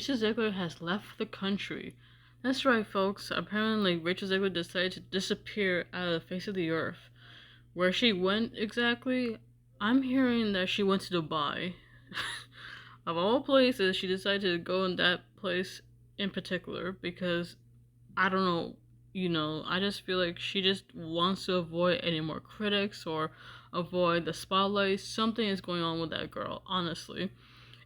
Rachel Zegler has left the country. That's right, folks. Apparently, Rachel Zegler decided to disappear out of the face of the earth. Where she went exactly? I'm hearing that she went to Dubai. Of all places, she decided to go in that place in particular because I don't know, I just feel like she just wants to avoid any more critics or avoid the spotlight. Something is going on with that girl, honestly.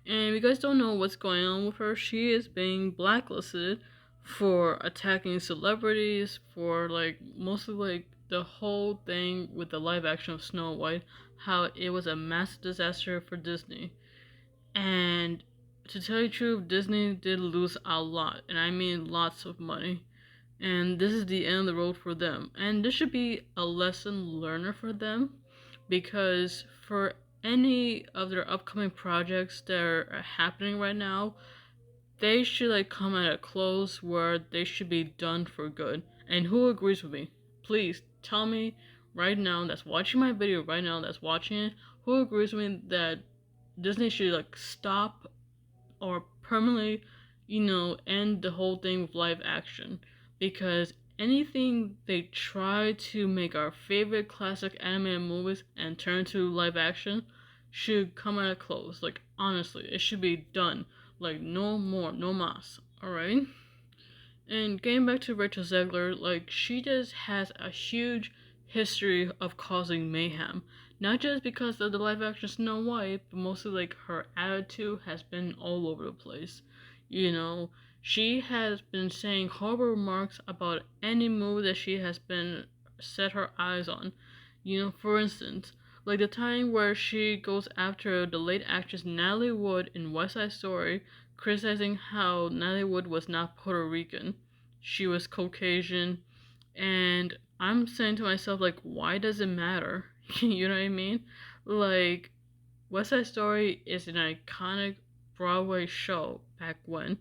And if you guys don't know what's going on with her, she is being blacklisted for attacking celebrities, for like mostly like the whole thing with the live action of Snow White, how it was a massive disaster for Disney. And to tell you the truth, Disney did lose a lot, and I mean lots of money. And this is the end of the road for them. And this should be a lesson learner for them because for any of their upcoming projects that are happening right now, they should like come at a close where they should be done for good. And who agrees with me? Please tell me right now that's watching my video right now that's watching it, who agrees with me that Disney should like stop or permanently, end the whole thing with live action. Because anything they try to make our favorite classic animated movies and turn to live action should come at a close. Like, honestly, it should be done. Like, no more, no mas. Alright? And getting back to Rachel Zegler, like, she just has a huge history of causing mayhem. Not just because of the live action Snow White, but mostly like her attitude has been all over the place. She has been saying horrible remarks about any movie that she has been set her eyes on. For instance, like the time where she goes after the late actress Natalie Wood in West Side Story, criticizing how Natalie Wood was not Puerto Rican. She was Caucasian, and I'm saying to myself, like, why does it matter? You know what I mean? Like, West Side Story is an iconic Broadway show back when.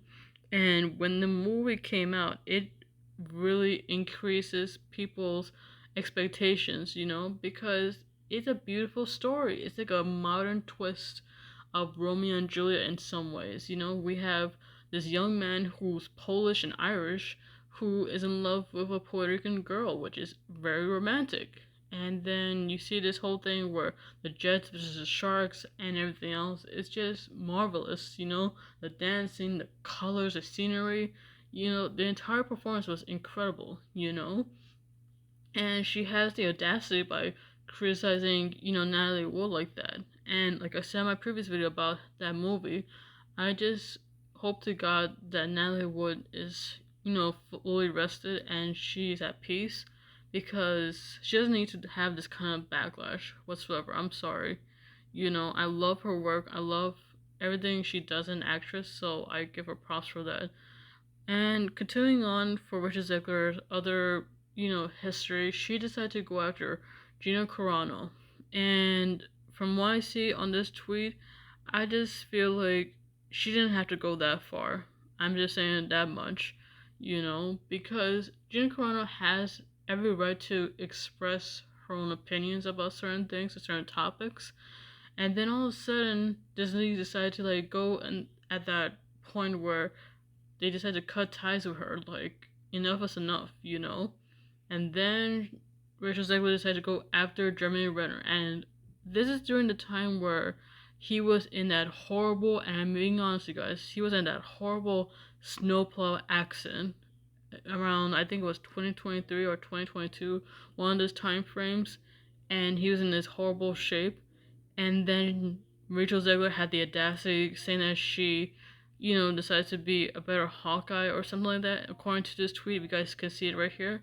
And when the movie came out, it really increases people's expectations, because it's a beautiful story. It's like a modern twist of Romeo and Juliet in some ways. We have this young man who's Polish and Irish who is in love with a Puerto Rican girl, which is very romantic. And then you see this whole thing where the Jets versus the Sharks and everything else. It's just marvelous, the dancing, the colors, the scenery. The entire performance was incredible, And she has the audacity by criticizing, Natalie Wood like that. And like I said in my previous video about that movie, I just hope to God that Natalie Wood is, fully rested and she's at peace because she doesn't need to have this kind of backlash whatsoever. I'm sorry. I love her work. I love everything she does as an actress, so I give her props for that. And continuing on for Richard Zegler's other, history, she decided to go after Gina Carano. And from what I see on this tweet, I just feel like she didn't have to go that far. I'm just saying that much, because Gina Carano has every right to express her own opinions about certain things or certain topics. And then all of a sudden, Disney decided to like go and at that point where they decided to cut ties with her. Like, enough is enough, And then Rachel Zegler decided to go after Jeremy Renner. And this is during the time where he was in that horrible, and I'm being honest with you guys, he was in that horrible snowplow accident around, I think it was 2023 or 2022, one of those time frames. And he was in this horrible shape. And then Rachel Zegler had the audacity saying that she, decided to be a better Hawkeye or something like that, according to this tweet. You guys can see it right here.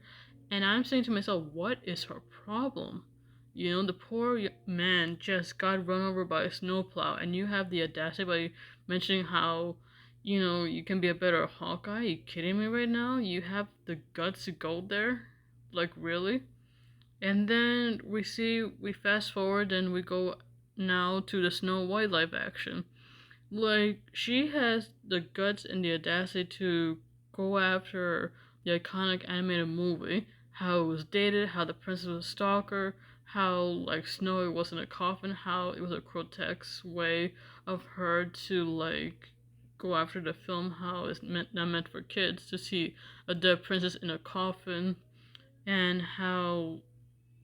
And I'm saying to myself, what is her problem? The poor man just got run over by a snowplow, and you have the audacity by mentioning how, you can be a better Hawkeye? Are you kidding me right now? You have the guts to go there? Like, really? And then we fast forward and we go now to the Snow White live action. Like, she has the guts and the audacity to go after the iconic animated movie, how it was dated, how the princess was a stalker, how, like, Snow was in a coffin, how it was a grotesque way of her to, like, go after the film how it's not meant for kids to see a dead princess in a coffin, and how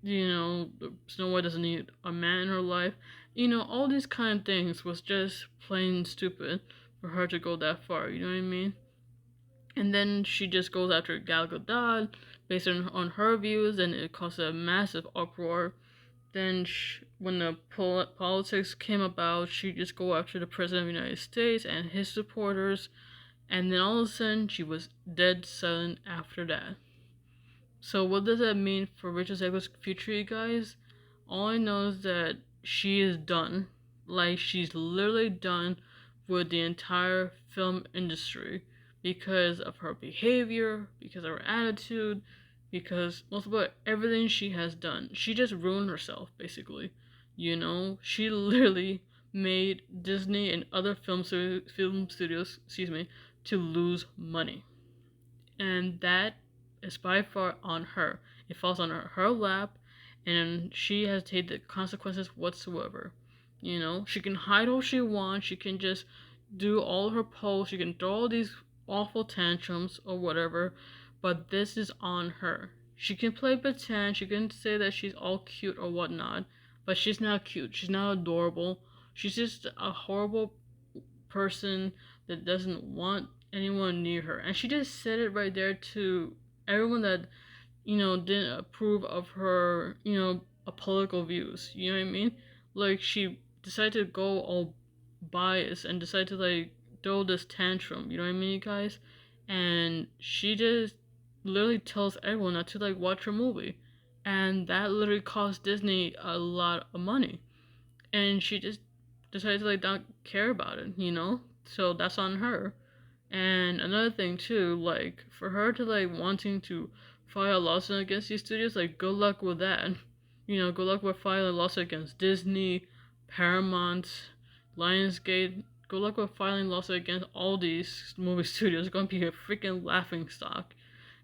Snow White doesn't need a man in her life. All these kind of things was just plain stupid for her to go that far. You know what I mean? And then she just goes after Gal Gadot based on her views, and it caused a massive uproar. Then, when the politics came about, she just go after the president of the United States and his supporters, and then all of a sudden, she was dead silent after that. So, what does that mean for Rachel Zegler's future, you guys? All I know is that she is done. Like, she's literally done with the entire film industry because of her behavior, because of her attitude, because most about everything she has done. She just ruined herself, basically. She literally made Disney and other film studios, to lose money. And that is by far on her. It falls on her lap, and she has to take the consequences whatsoever. She can hide all she wants, she can just do all her posts, she can throw all these awful tantrums or whatever, but this is on her. She can play pretend, she can say that she's all cute or whatnot, but she's not cute, she's not adorable, she's just a horrible person that doesn't want anyone near her. And she just said it right there to everyone that, didn't approve of her, political views. You know what I mean? Like, she decided to go all biased and decided to, like, throw this tantrum. You know what I mean, you guys? And she just literally tells everyone not to, like, watch her movie. And that literally cost Disney a lot of money. And she just decided to, like, not care about it, So that's on her. And another thing too, like, for her to, like, wanting to file a lawsuit against these studios, like, good luck with that. Good luck with filing a lawsuit against Disney, Paramount, Lionsgate. Good luck with filing a lawsuit against all these movie studios. It's gonna be a freaking laughing stock,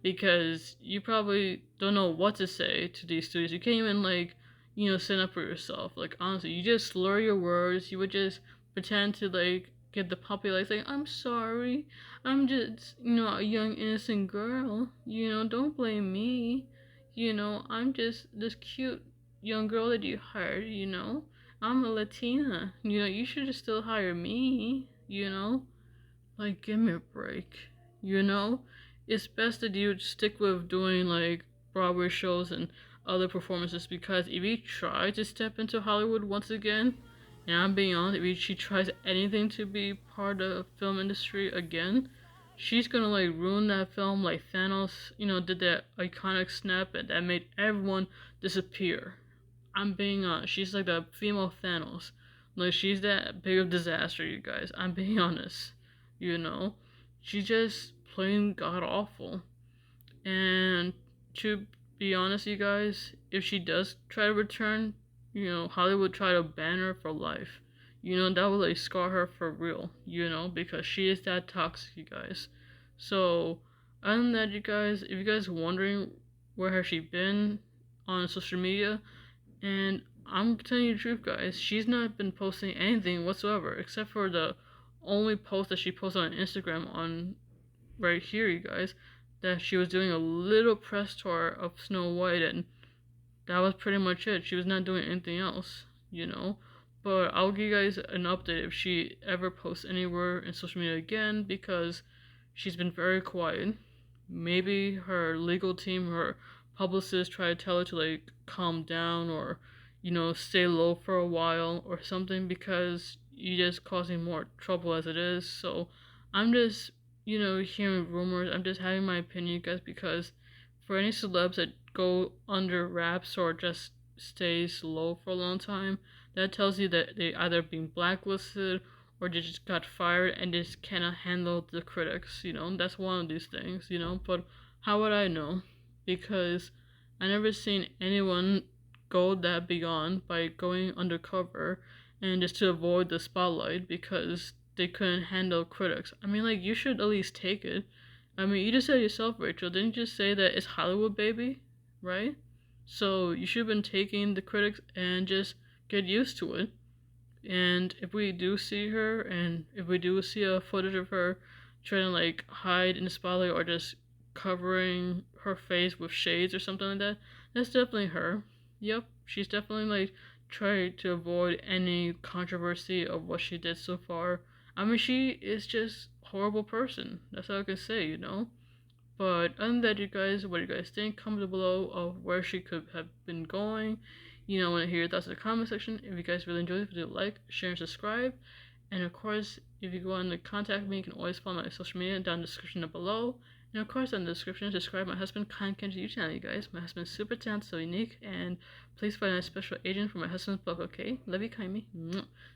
because you probably don't know what to say to these studios. You can't even, like, stand up for yourself. Like, honestly, you just slur your words. You would just pretend to, like, get the puppy, like, saying, I'm sorry, I'm just, a young innocent girl, don't blame me, I'm just this cute young girl that you hired, I'm a Latina, you should just still hire me, like, give me a break, it's best that you stick with doing, like, Broadway shows and other performances, because if you try to step into Hollywood once again, and I'm being honest, if she tries anything to be part of the film industry again, she's gonna, like, ruin that film like Thanos, did that iconic snap and that made everyone disappear. I'm being honest, she's like the female Thanos. Like, she's that big of disaster, you guys. I'm being honest, She's just plain god awful. And to be honest, you guys, if she does try to return, Hollywood try to ban her for life. That will, like, scar her for real, because she is that toxic, you guys. So, other than that, you guys, if you guys wondering where has she been on social media, and I'm telling you the truth, guys, she's not been posting anything whatsoever, except for the only post that she posted on Instagram on right here, you guys, that she was doing a little press tour of Snow White, and that was pretty much it. She was not doing anything else, But I'll give you guys an update if she ever posts anywhere in social media again, because she's been very quiet. Maybe her legal team, her publicist, try to tell her to, like, calm down, or, stay low for a while or something, because you're just causing more trouble as it is. So I'm just, hearing rumors. I'm just having my opinion, guys, because for any celebs that go under wraps or just stays low for a long time, that tells you that they either being blacklisted or they just got fired and just cannot handle the critics, That's one of these things, But how would I know? Because I never seen anyone go that beyond by going undercover and just to avoid the spotlight because they couldn't handle critics. I mean, like, you should at least take it. I mean, you just said yourself, Rachel, didn't you just say that it's Hollywood, baby? Right? So you should have been taking the critics and just get used to it. And if we do see her, and if we do see a footage of her trying to like hide in the spotlight or just covering her face with shades or something like that, that's definitely her. Yep, she's definitely like tried to avoid any controversy of what she did so far. I mean, she is just a horrible person. That's all I can say, you know. But other than that, you guys, what do you guys think? Comment below of where she could have been going. You know, I want to hear your thoughts in the comment section. If you guys really enjoyed it, please like, share, and subscribe. And of course, if you want to contact me, you can always follow my social media down in the description down below. And of course, in the description, subscribe my husband, Khan Ken's YouTube channel, you guys. My husband's super talented, so unique, and please find a special agent for my husband's book, okay? Love you kindly.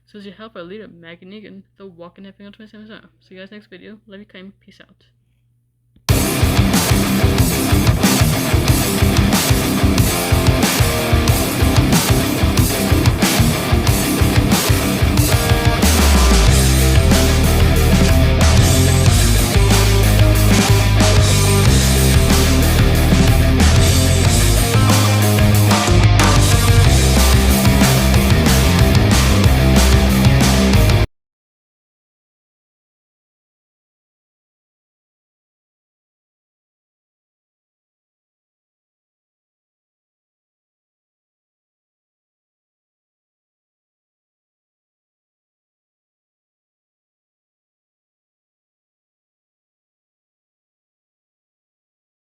So as your helper, leader, Maggie Negan, the walking happy on 27. See you guys next video. Love you kindly. Peace out.